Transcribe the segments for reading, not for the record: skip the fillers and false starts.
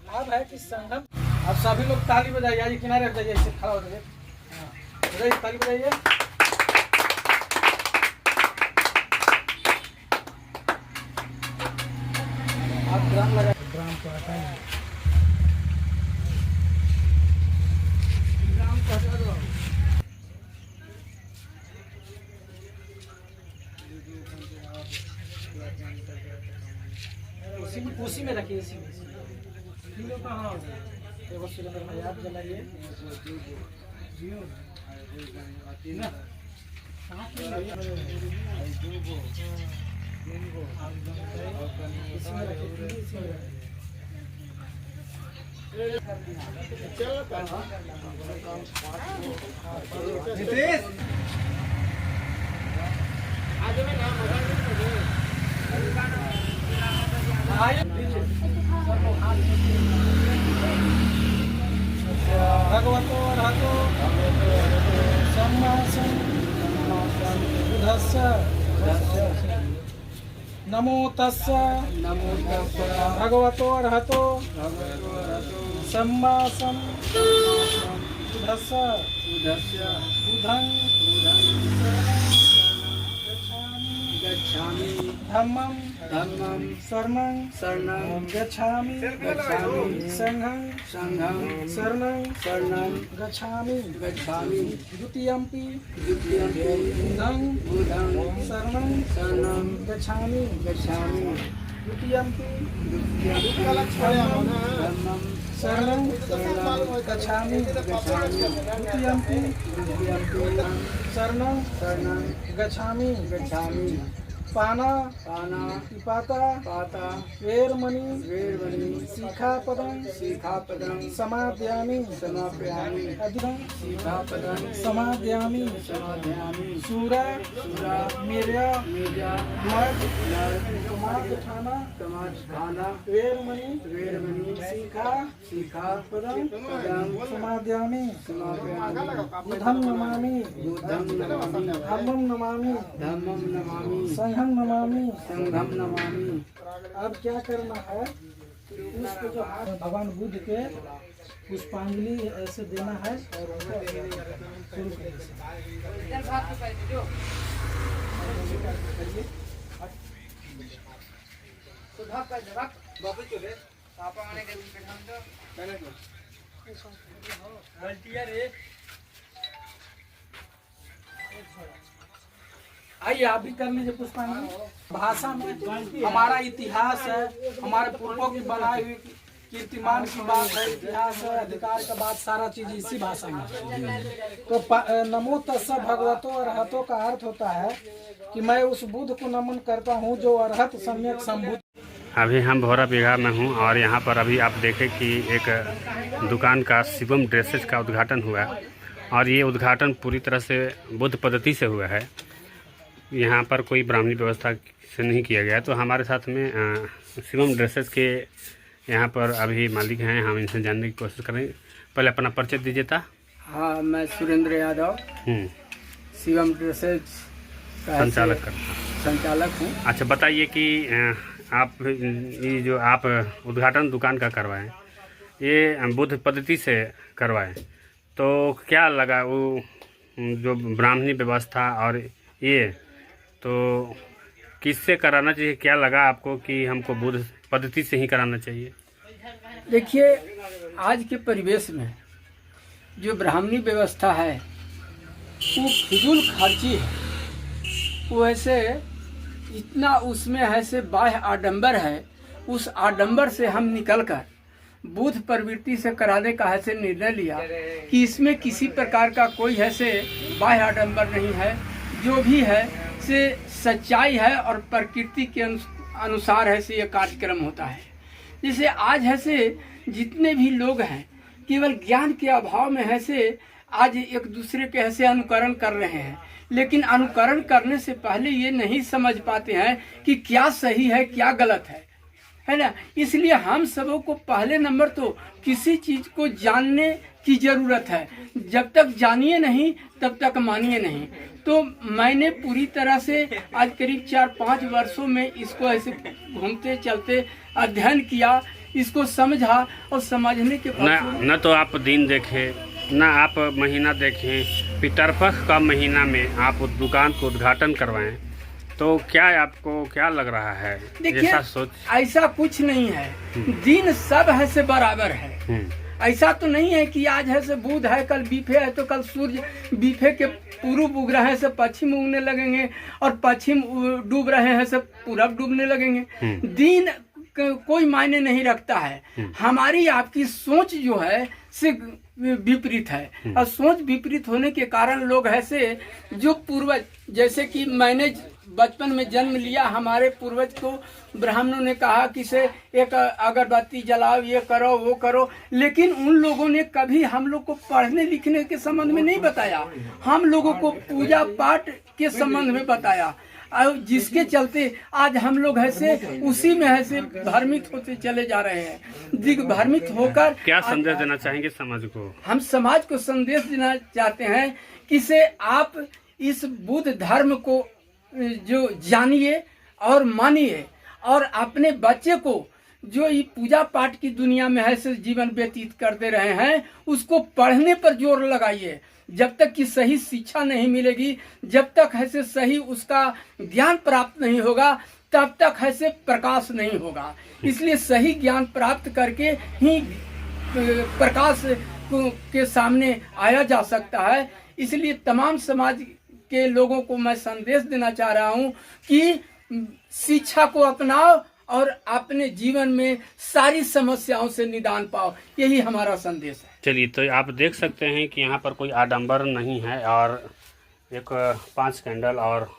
अब है कि संगम। अब सभी लोग ताली बजाइए, आइए किनारे हट जाइए, इससे खड़ा हो जाइए। हाँ, बजाइए, ताली बजाइए। आप ड्राम लगा, ड्राम को हटाइए, ड्राम को हटा दो। उसी में रखिए, इसी में। कहाँ हो गया? देखो सिलेंडर में आप जलाइए ना। इसमें रखिए, इसी में नीतीश भगवतो अर्हतो सम्मा बुद्धस्य नमो तस्य भगवतो अर्हतो सम्मा बुद्धस्य बुद्धं गच्छामि धम्मं शरणं गच्छामि संघं शरणं गच्छामि द्वितीयंपि बुद्धं शरणं गच्छामि द्वितीयंपि धम्मं शरणं गच्छामि द्वितीयंपि शरणं गच्छामि पाना पाता वेरमणि शिखापदं समादयामि अधिकं समादयामि सूरा मिर्या मर्द खाना वेरमणि शिखापदं समादयामि बुद्धं नमामि धम्मं नमामि संघं नमामि। अब क्या करना है, पुष्प जो हाथ भगवान बुद्ध के पुष्पांजलि ऐसे देना है और उनको शुरू आइए आप भी कर लीजिए पुष्पांजलि। भाषा में हमारा इतिहास है, हमारे पूर्वों की बनाई हुई कीर्तिमान की बात है, इतिहास है, अधिकार का बात, सारा चीज इसी भाषा में। तो नमो तस्सै भगवतो अर्हतो का अर्थ होता है कि मैं उस बुद्ध को नमन करता हूँ जो अर्हत सम्यक संबुद्ध। अभी हम भौरा बिघा में हूँ और यहाँ पर अभी आप देखें कि एक दुकान का शिवम ड्रेसेस का उद्घाटन हुआ है और ये उद्घाटन पूरी तरह से बुद्ध पद्धति से हुआ है। यहाँ पर कोई ब्राह्मणी व्यवस्था से नहीं किया गया। तो हमारे साथ में शिवम ड्रेसेस के यहाँ पर अभी मालिक हैं, हम इनसे जानने की कोशिश करें। पहले अपना परिचय दीजिए था। हाँ, मैं सुरेंद्र यादव शिवम ड्रेसेस का संचालक हूँ। अच्छा, बताइए कि आप ये जो आप उद्घाटन दुकान का करवाएं, ये बुद्ध पद्धति से करवाएं, तो क्या लगा वो जो ब्राह्मणी व्यवस्था और ये तो किससे कराना चाहिए, क्या लगा आपको कि हमको बुद्ध पद्धति से ही कराना चाहिए? देखिए, आज के परिवेश में जो ब्राह्मणी व्यवस्था है वो फिजूल खर्ची है। वो ऐसे इतना उसमें ऐसे बाह्य आडंबर है, उस आडंबर से हम निकलकर बुद्ध प्रवृत्ति से कराने का ऐसे निर्णय लिया कि इसमें किसी प्रकार का कोई ऐसे बाह्य आडंबर नहीं है। जो भी है से सच्चाई है और प्रकृति के अनुसार है से ये कार्यक्रम होता है। जैसे आज है से जितने भी लोग हैं केवल ज्ञान के अभाव में है से आज एक दूसरे के ऐसे अनुकरण कर रहे हैं, लेकिन अनुकरण करने से पहले ये नहीं समझ पाते हैं कि क्या सही है क्या गलत है ना। इसलिए हम सबों को पहले नंबर तो किसी चीज को जानने की जरूरत है। जब तक जानिए नहीं तब तक मानिए नहीं। तो मैंने पूरी तरह से आज करीब 4-5 वर्षों में इसको ऐसे घूमते चलते अध्ययन किया। इसको समझा और समझने के बाद न तो आप दिन देखे, न आप महीना देखें, पितरपक्ष का महीना में आप उस दुकान को उद्घाटन करवाएं, तो क्या आपको क्या लग रहा है? देखिए, ऐसा सोच ऐसा कुछ नहीं है। दिन सब है से बराबर है। ऐसा तो नहीं है कि आज है से बुध है, कल बीफे है, तो कल सूर्य बीफे के पूर्व उग रहे हैं से पश्चिम उगने लगेंगे, और पश्चिम डूब रहे हैं से पूरब डूबने लगेंगे। दिन कोई मायने नहीं रखता है। हमारी आपकी सोच जो है से विपरीत है, और सोच विपरीत होने के कारण लोग ऐसे जो पूर्वज, जैसे कि मैंने बचपन में जन्म लिया, हमारे पूर्वज को ब्राह्मणों ने कहा कि से एक अगरबत्ती जलाओ, ये करो वो करो, लेकिन उन लोगों ने कभी हम लोग को पढ़ने लिखने के संबंध में नहीं बताया, हम लोगों को पूजा पाठ के संबंध में बताया, और जिसके चलते आज हम लोग ऐसे उसी में ऐसे भ्रमित होते चले जा रहे हैं। दिग्भ्रमित होकर क्या संदेश देना चाहेंगे समाज को? हम समाज को संदेश देना चाहते हैं कि से आप इस बुद्ध धर्म को जो जानिए और मानिए, और अपने बच्चे को जो ये पूजा पाठ की दुनिया में है से जीवन व्यतीत करते रहे हैं, उसको पढ़ने पर जोर लगाइए। जब तक कि सही शिक्षा नहीं मिलेगी, जब तक ऐसे सही उसका ज्ञान प्राप्त नहीं होगा, तब तक ऐसे प्रकाश नहीं होगा। इसलिए सही ज्ञान प्राप्त करके ही प्रकाश के सामने आया जा सकता है। इसलिए तमाम समाज के लोगों को मैं संदेश देना चाह रहा हूं कि शिक्षा को अपनाओ और अपने जीवन में सारी समस्याओं से निदान पाओ, यही हमारा संदेश है। चलिए, तो आप देख सकते हैं कि यहाँ पर कोई आडंबर नहीं है, और एक 5 कैंडल और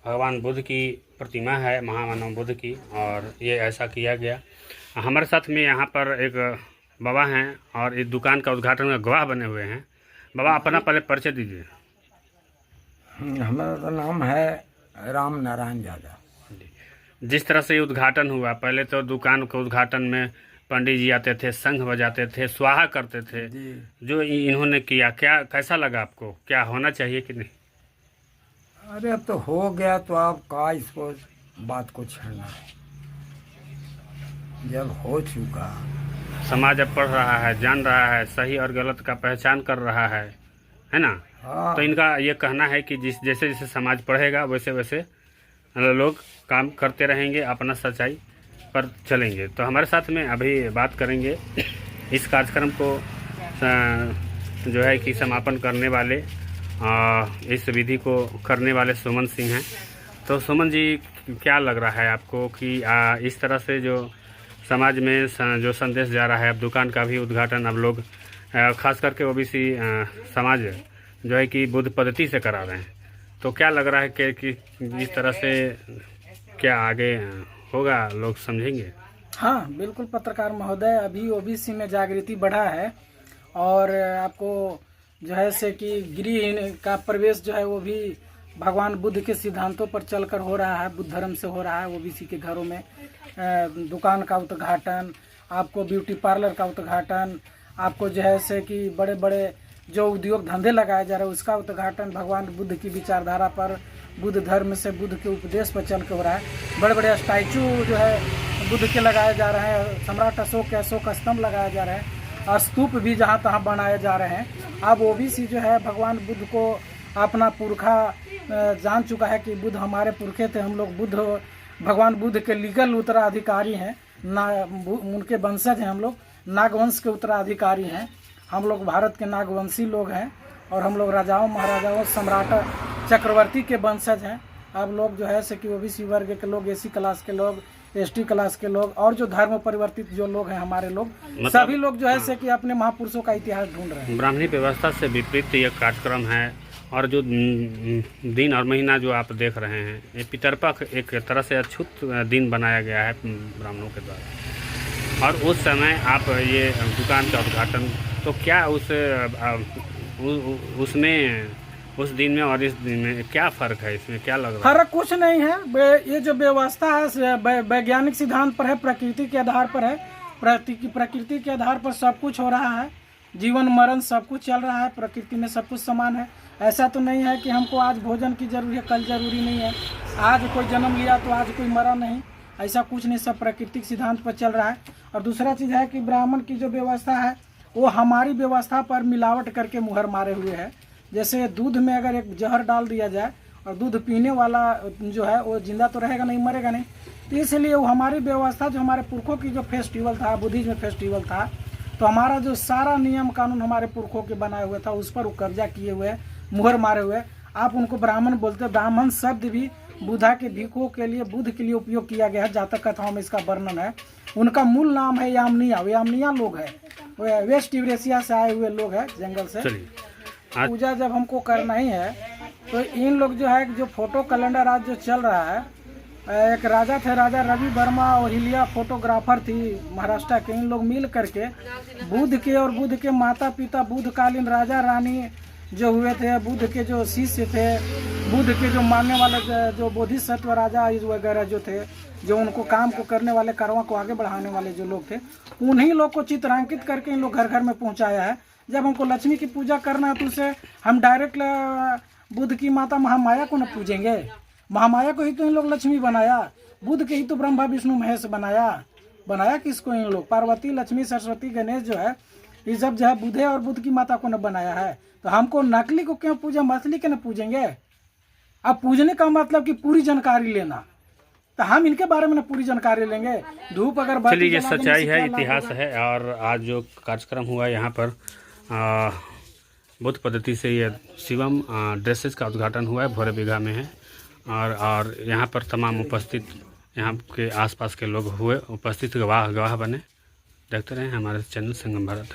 भगवान बुद्ध की प्रतिमा है, महामानव बुद्ध की, और ये ऐसा किया गया। हमारे साथ में यहाँ पर एक बाबा हैं, और इस दुकान का उद्घाटन का गवाह बने हुए हैं। बाबा, अपना पहले परिचय दीजिए। हमारा नाम है राम नारायण यादव। जिस तरह से ये उद्घाटन हुआ, पहले तो दुकान के उद्घाटन में पंडित जी आते थे, शंख बजाते थे, स्वाहा करते थे, जो इन्होंने किया, क्या कैसा लगा आपको? क्या होना चाहिए कि नहीं? अरे अब तो हो गया, तो आप का इसको बात को छेड़ना है, जब हो चुका। समाज अब पढ़ रहा है, जान रहा है, सही और गलत का पहचान कर रहा है ना? हाँ। तो इनका ये कहना है कि जैसे जैसे समाज पढ़ेगा वैसे वैसे लोग काम करते रहेंगे, अपना सच्चाई पर चलेंगे। तो हमारे साथ में अभी बात करेंगे इस कार्यक्रम को जो है कि समापन करने वाले, इस विधि को करने वाले सुमन सिंह हैं। तो सुमन जी, क्या लग रहा है आपको कि इस तरह से जो समाज में जो संदेश जा रहा है, अब दुकान का भी उद्घाटन अब लोग खास करके ओबीसी समाज जो है कि बुद्ध पद्धति से करा रहे हैं, तो क्या लग रहा है कि इस तरह से क्या आगे होगा, लोग समझेंगे? हाँ बिल्कुल पत्रकार महोदय, अभी ओबीसी में जागृति बढ़ा है, और आपको जो है से कि गृह का प्रवेश जो है वो भी भगवान बुद्ध के सिद्धांतों पर चलकर हो रहा है, बुद्ध धर्म से हो रहा है। ओबीसी के घरों में दुकान का उद्घाटन, आपको ब्यूटी पार्लर का उद्घाटन, आपको जो है से कि बड़े बड़े जो उद्योग धंधे लगाए जा रहे हैं उसका उद्घाटन भगवान बुद्ध की विचारधारा पर, बुद्ध धर्म से, बुद्ध के उपदेश पर चल के हो रहा है। बड़े बड़े स्टैचू जो है बुद्ध के लगाए जा रहे हैं, सम्राट अशोक के अशोक स्तंभ लगाए जा रहे हैं, और स्तूप भी जहाँ तहाँ बनाए जा रहे हैं। अब ओबीसी जो है भगवान बुद्ध को अपना पुरखा जान चुका है कि बुद्ध हमारे पुरखे थे, हम लोग बुद्ध भगवान बुद्ध के लीगल उत्तराधिकारी हैं, ना उनके वंशज हैं, हम लोग नागवंश के उत्तराधिकारी हैं, हम लोग भारत के नागवंशी लोग हैं, और हम लोग राजाओं महाराजाओं सम्राट चक्रवर्ती के वंशज हैं। अब लोग जो है से कि ओबीसी वर्ग के लोग, एसी क्लास के लोग, एसटी क्लास के लोग, और जो धर्म परिवर्तित जो लोग हैं हमारे लोग, सभी लोग जो है से कि अपने महापुरुषों का इतिहास ढूंढ रहे हैं। ब्राह्मणी व्यवस्था से विपरीत ये कार्यक्रम है, और जो दिन और महीना जो आप देख रहे हैं, ये पितरपक्ष एक तरह से अछूत दिन बनाया गया है ब्राह्मणों के द्वारा, और उस समय आप ये दुकान का उद्घाटन, तो क्या उसमें उस दिन में और इस दिन में क्या फ़र्क है, इसमें क्या लग रहा है? फर्क कुछ नहीं है। ये जो व्यवस्था है वैज्ञानिक सिद्धांत पर है, प्रकृति के आधार पर है, प्रकृति के आधार पर सब कुछ हो रहा है, जीवन मरण सब कुछ चल रहा है, प्रकृति में सब कुछ समान है। ऐसा तो नहीं है कि हमको आज भोजन की जरूरी है, कल जरूरी नहीं है, आज कोई जन्म लिया तो आज कोई मरा नहीं, ऐसा कुछ नहीं, सब प्राकृतिक सिद्धांत पर चल रहा है। और दूसरा चीज़ है कि ब्राह्मण की जो व्यवस्था है वो हमारी व्यवस्था पर मिलावट करके मुहर मारे हुए है। जैसे दूध में अगर एक जहर डाल दिया जाए और दूध पीने वाला जो है वो जिंदा तो रहेगा नहीं, मरेगा नहीं। तो इसलिए वो हमारी व्यवस्था जो हमारे पुरखों की जो फेस्टिवल था, बुद्धिज्म फेस्टिवल था, तो हमारा जो सारा नियम कानून हमारे पुरखों के बनाए हुए था उस पर वो कब्जा किए हुए, मुहर मारे हुए। आप उनको ब्राह्मण बोलते, ब्राह्मण शब्द भी बुद्धा के भिक्षुओं के लिए, बुद्ध के लिए उपयोग किया गया है। जातक कथाओं में इसका वर्णन है। उनका मूल नाम है यामनिया। यामनिया लोग है, वेस्ट यूरेशिया से आए हुए लोग हैं, जंगल से। पूजा जब हमको करना ही है तो इन लोग जो है, जो फोटो कैलेंडर आज जो चल रहा है, एक राजा थे, राजा रवि वर्मा और हिलिया फोटोग्राफर थी महाराष्ट्र के। इन लोग मिल करके बुद्ध के और बुद्ध के माता पिता, बुद्धकालीन राजा रानी जो हुए थे, बुद्ध के जो शिष्य थे, बुद्ध के जो मानने वाले जो बोधिसत्व राजा वगैरह जो थे, जो उनको काम को करने वाले, कारवा को आगे बढ़ाने वाले जो लोग थे, उन्हीं लोग को चित्रांकित करके इन लोग घर घर में पहुंचाया है। जब हमको लक्ष्मी की पूजा करना है तो उसे हम डायरेक्ट बुद्ध की माता महामाया को न पूजेंगे। महामाया को ही तो इन लोग लक्ष्मी बनाया, बुद्ध के ही तो ब्रह्मा विष्णु महेश बनाया किसको? इन लोग पार्वती, लक्ष्मी, सरस्वती, गणेश जो है, ये सब जो है बुद्धे और बुद्ध की माता को न बनाया है। तो हमको नकली को क्यों पूजा, असली के न पूजेंगे? अब पूजने का मतलब कि पूरी जानकारी लेना, तो हम इनके बारे में ना पूरी जानकारी लेंगे। धूप अगर चलिए, ये सच्चाई है, इतिहास है। और आज जो कार्यक्रम हुआ यहाँ पर बुद्ध पद्धति से ये शिवम ड्रेसेस का उद्घाटन हुआ है, भोरे बीघा में है। और यहाँ पर तमाम उपस्थित, यहाँ के आसपास के लोग हुए उपस्थित, गवाह बने। देखते रहे हमारे चैनल संगम भारत।